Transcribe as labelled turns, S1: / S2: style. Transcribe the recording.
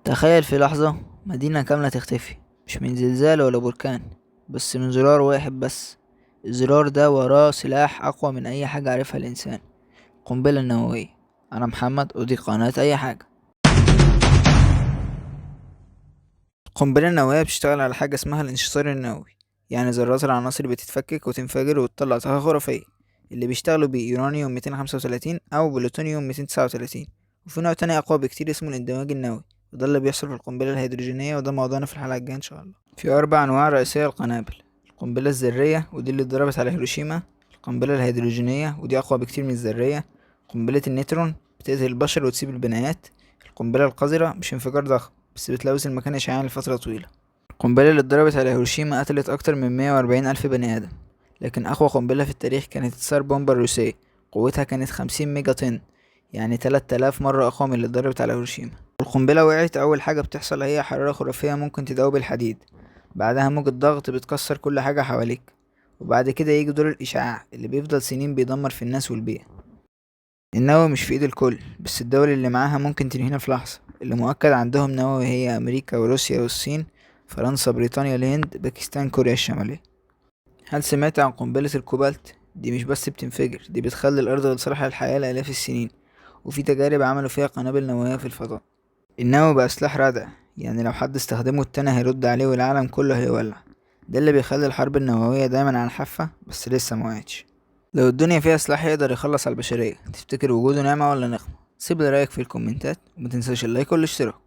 S1: تخيل في لحظة مدينة كاملة تختفي، مش من زلزال ولا بركان، بس من زرار واحد بس. الزرار ده وراه سلاح أقوى من أي حاجة عرفها الإنسان: قنبلة نووية. أنا محمد ودي قناة أي حاجة. القنبلة النووية بتشتغل على حاجة اسمها الانشطار النووي، يعني ذرات العناصر بتتفكك وتنفجر وتطلع طاقة خرافية. اللي بيشتغلوا بيورانيوم 235 أو بلوتونيوم 239. وفي نوع تاني أقوى بكتير اسمه الاندماج النووي، وده اللي بيحصل في القنبلة الهيدروجينية، وده موضوعنا في الحلقة الجاية إن شاء الله. في 4 أنواع رئيسية للقنابل: القنبلة الذرية ودي اللي اتضربت على هيروشيما، القنبلة الهيدروجينية ودي أقوى بكتير من الذرية، قنبلة النيوترون بتقتل البشر وتسيب البنايات، القنبلة القذرة مش انفجار ضخم بس بتلوث المكان إشعاعيا لفترة طويلة. القنبلة اللي اتضربت على هيروشيما قتلت أكتر من 140 ألف بني آدم، لكن أقوى قنبلة في التاريخ كانت السار بومبا الروسية. قوتها كانت 50 ميجا طن، يعني 3000 مرة أقوى من اللي اتضربت على هيروشيما. القنبلة وقعت، أول حاجة بتحصل هي حرارة خرافية ممكن تدوب الحديد، بعدها موجة ضغط بتكسر كل حاجة حواليك، وبعد كده يجي دور الإشعاع اللي بيفضل سنين بيدمر في الناس والبيئة. النووي مش في ايد الكل، بس الدول اللي معاها ممكن تنهينا في لحظة. اللي مؤكد عندهم نووي هي أمريكا وروسيا والصين، فرنسا، بريطانيا، الهند، باكستان، كوريا الشمالية. هل سمعت عن قنبلة الكوبالت؟ دي مش بس بتنفجر، دي بتخلي الأرض غير صالحة للحياة لآلاف السنين، وفي تجارب عملوا فيها قنابل نووية في الفضاء. النووي بقى سلاح رادع، يعني لو حد استخدمه التاني هيرد عليه والعالم كله هيولع. ده اللي بيخلي الحرب النووية دايما عن حافة، بس لسه موقعتش. لو الدنيا فيها سلاح يقدر يخلص على البشرية، تفتكر وجوده نعمة ولا نقمة؟ سيب لي رأيك في الكومنتات، ومتنساش اللايك والاشتراك.